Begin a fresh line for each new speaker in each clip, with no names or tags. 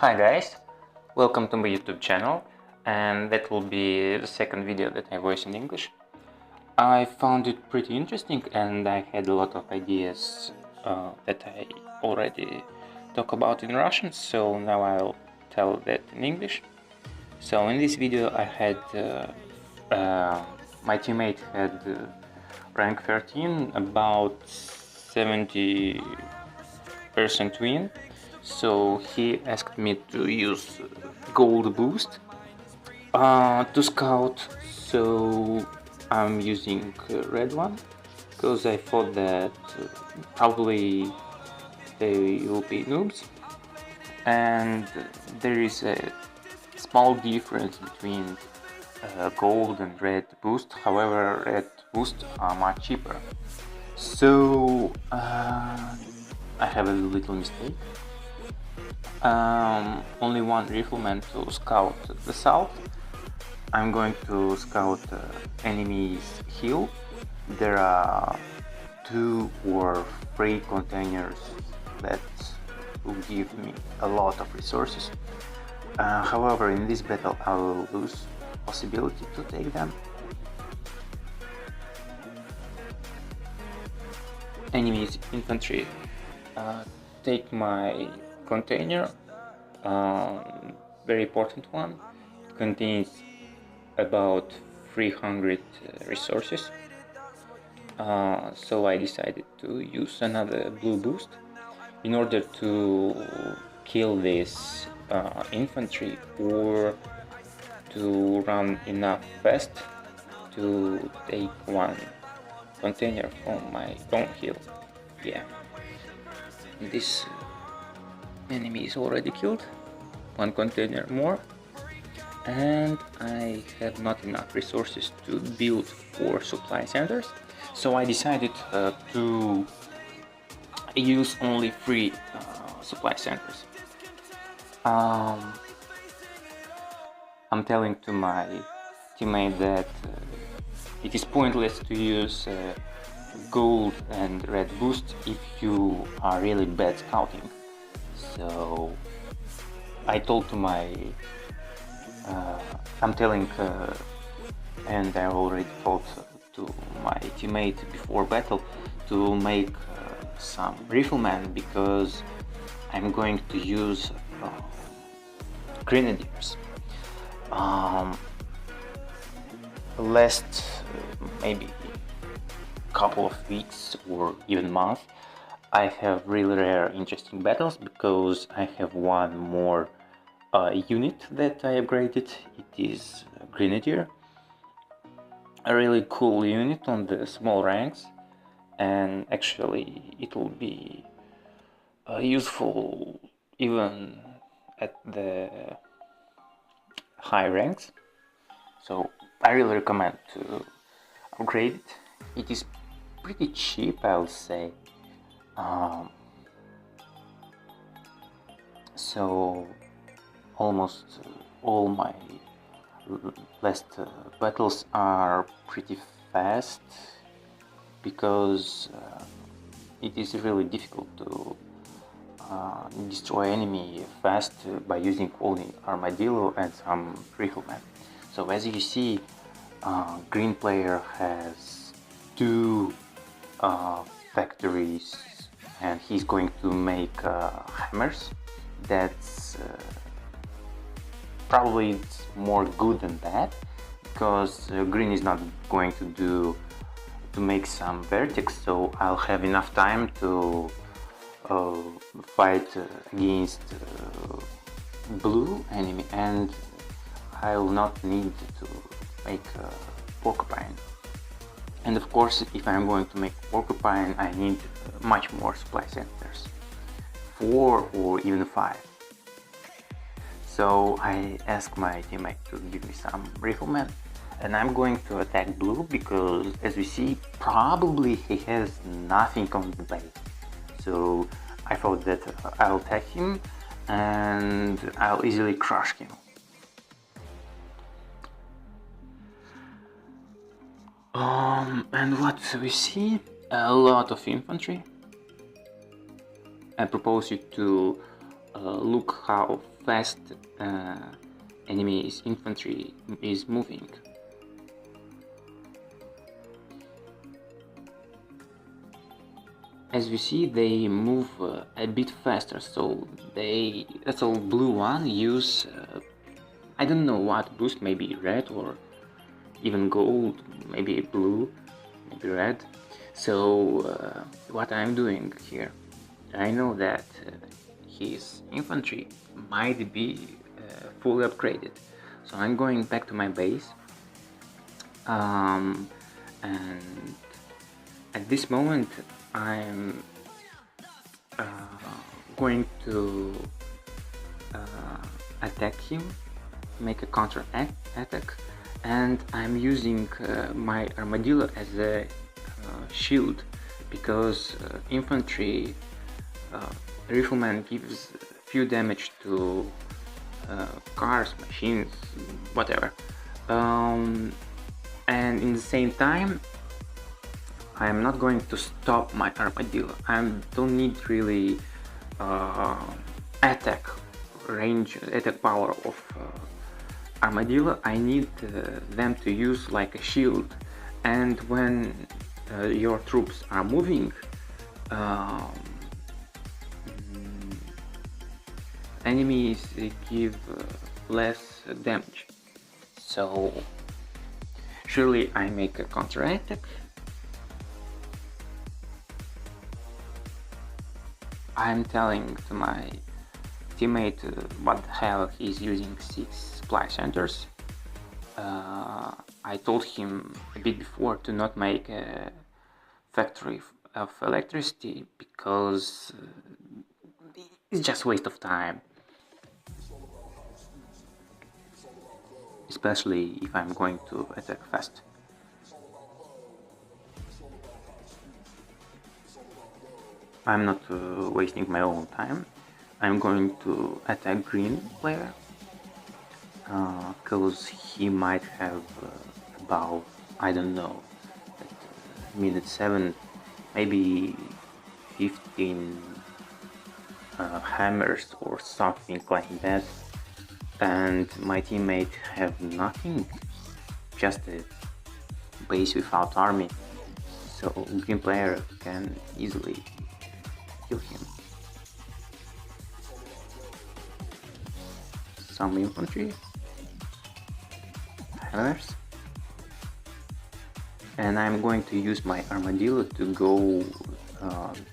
Hi guys, welcome to my YouTube channel, and that will be the second video that I voice in English. I found it pretty interesting and I had a lot of ideas that I already talk about in Russian, so now I'll tell that in English. So in this video I had my teammate had rank 13, about 70% win. So he asked me to use gold boost to scout, so I'm using red one because I thought that probably they will be noobs, and there is a small difference between gold and red boost. However, red boost are much cheaper, so I have a little mistake. Only one rifleman to scout the south. I'm going to scout enemy's hill. There are 2 or 3 containers that will give me a lot of resources. However, in this battle I will lose possibility to take them. Enemy's infantry take my container, very important one. It contains about 300 resources, so I decided to use another blue boost in order to kill this infantry, or to run enough fast to take one container from my own hill. Yeah, this enemy is already killed, one container more, and I have not enough resources to build 4 supply centers, so I decided to use only 3 supply centers. I'm telling to my teammate that it is pointless to use gold and red boost if you are really bad scouting. So I told to my I'm telling and I already told to my teammate before battle to make some riflemen, because I'm going to use grenadiers. Last maybe couple of weeks or even month, I have really rare interesting battles because I have one more unit that I upgraded. It is Grenadier, a really cool unit on the small ranks, and actually it will be useful even at the high ranks, so I really recommend to upgrade it. It is pretty cheap, I'll say. So almost all my last battles are pretty fast, because it is really difficult to destroy enemy fast by using only armadillo and some riflemen. So as you see, green player has 2 factories, and he's going to make hammers. That's probably it's more good than bad, because green is not going to make some vertex, so I'll have enough time to fight against blue enemy, and I'll not need to make porcupine. And of course, if I'm going to make porcupine, I need much more supply centers, 4 or even 5. So I asked my teammate to give me some riflemen, and I'm going to attack blue because, as we see, probably he has nothing on the base. So I thought that I'll attack him and I'll easily crush him. And what we see? A lot of infantry. I propose you to look how fast enemy's infantry is moving. As you see, they move a bit faster, so that's all blue one use I don't know what boost, maybe red or even gold, maybe blue, maybe red. So what I'm doing here, I know that his infantry might be fully upgraded, so I'm going back to my base, and at this moment I'm going to attack him, make a counter attack, and I'm using my armadillo as a shield, because infantry rifleman gives few damage to cars, machines, whatever, and in the same time I'm not going to stop my armadillo. I don't need really attack range, attack power of armadillo. I need them to use like a shield, and when your troops are moving, enemies give less damage. So surely I make a counter attack. I'm telling to my teammate what the hell he's using 6 supply centers. I told him a bit before to not make a factory of electricity, because it's just waste of time, especially if I'm going to attack fast. I'm not wasting my own time. I'm going to attack green player, because he might have about, I don't know, at minute 7, maybe 15 hammers or something like that, and my teammate have nothing, just a base without army, so green player can easily kill him. Some infantry, hammers, and I'm going to use my armadillo to go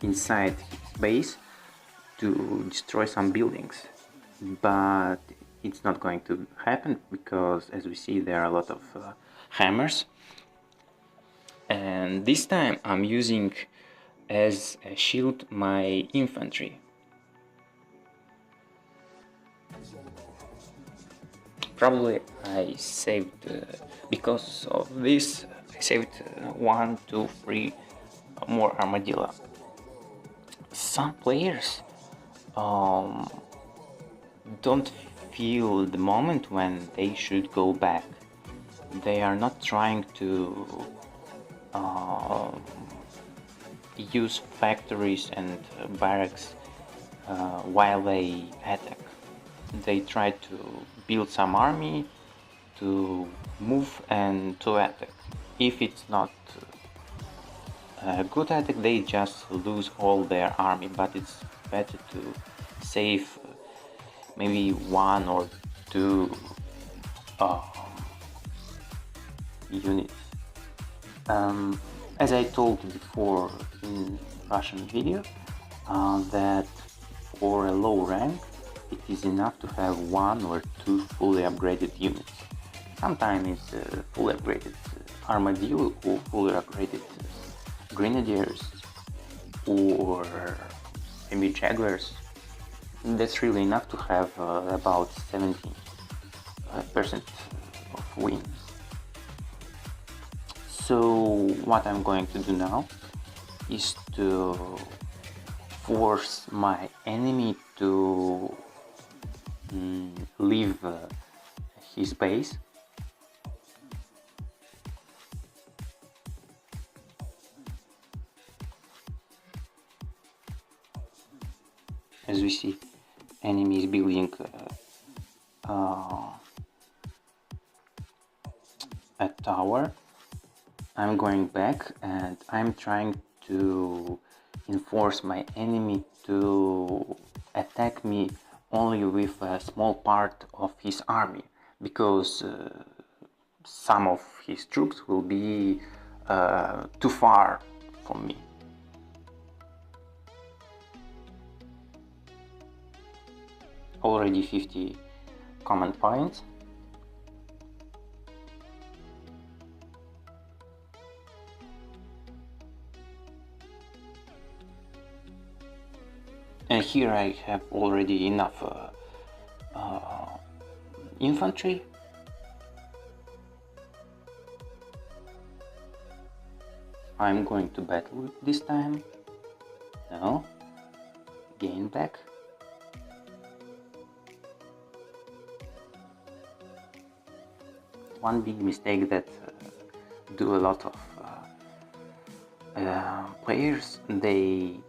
inside his base to destroy some buildings, but it's not going to happen, because as we see there are a lot of hammers, and this time I'm using as a shield my infantry. Probably I saved, because of this, I saved 1, 2, 3 more armadillo. Some players don't feel the moment when they should go back. They are not trying to use factories and barracks while they attack. They try to build some army to move and to attack. If it's not a good attack, they just lose all their army, but it's better to save maybe 1 or 2 units. As I told before in Russian video, that for a low rank it is enough to have 1 or 2 fully upgraded units. Sometimes it's fully upgraded armadillo or fully upgraded grenadiers or maybe jaguars. That's really enough to have about 70% of wins. So what I'm going to do now is to force my enemy to leave his base. As we see, enemy is building a tower. I'm going back and I'm trying to enforce my enemy to attack me only with a small part of his army, because some of his troops will be too far from me. Already 50 command points. And here I have already enough infantry. I'm going to battle with this time. No. Gain back. One big mistake that do a lot of players, they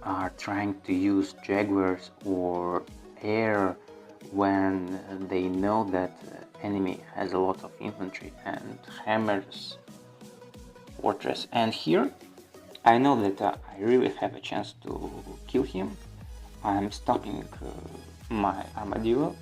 are trying to use jaguars or air when they know that enemy has a lot of infantry and hammers fortress. And here I know that I really have a chance to kill him. I'm stopping my armadillo,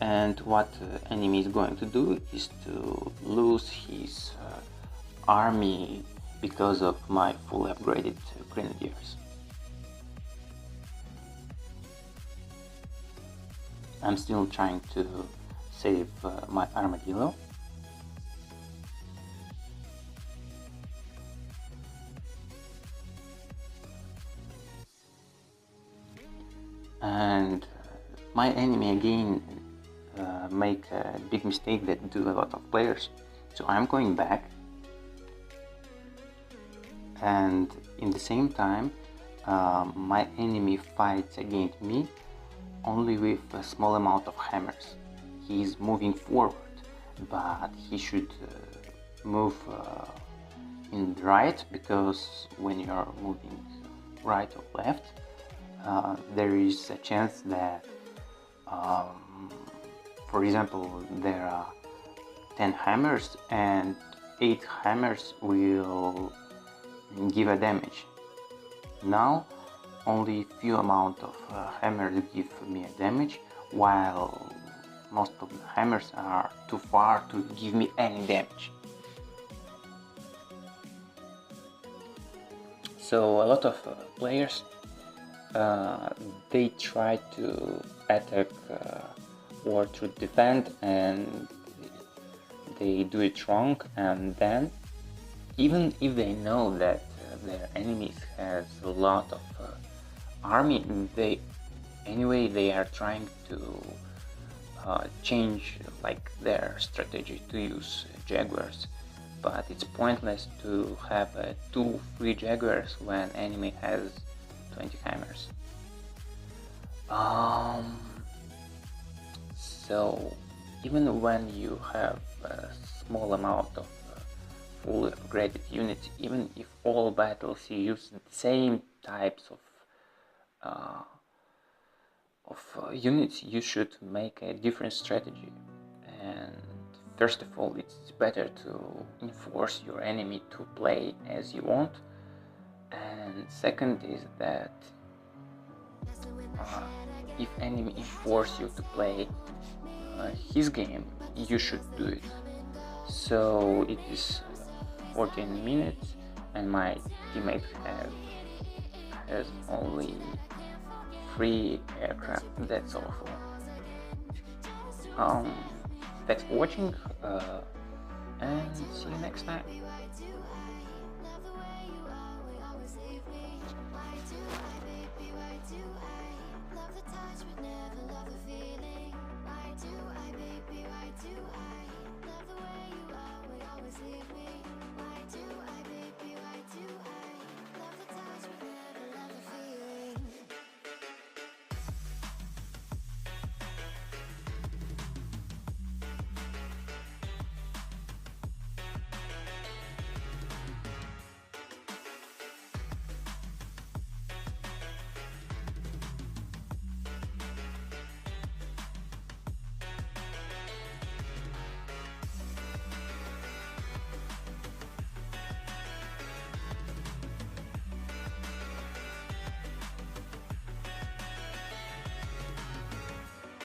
and what enemy is going to do is to lose his army because of my fully upgraded grenadiers. I'm still trying to save my armadillo. And my enemy again make a big mistake that do a lot of players. So I'm going back, and in the same time my enemy fights against me only with a small amount of hammers. He is moving forward, but he should move in the right, because when you are moving right or left, there is a chance that for example, there are 10 hammers and 8 hammers will give a damage. Now only few amount of hammers give me a damage, while most of the hammers are too far to give me any damage. So a lot of players they try to attack or to defend, and they do it wrong, and then even if they know that their enemies has a lot of army, they are trying to change like their strategy to use jaguars, but it's pointless to have 2 free jaguars when enemy has 20 hammers. So even when you have a small amount of fully upgraded units, even if all battles you use the same types of units, you should make a different strategy. And first of all, it's better to enforce your enemy to play as you want, and second is that if enemy force you to play his game, you should do it. So it is 14 minutes and my teammate has only 3 aircraft. That's awful. Thanks for watching and see you next time.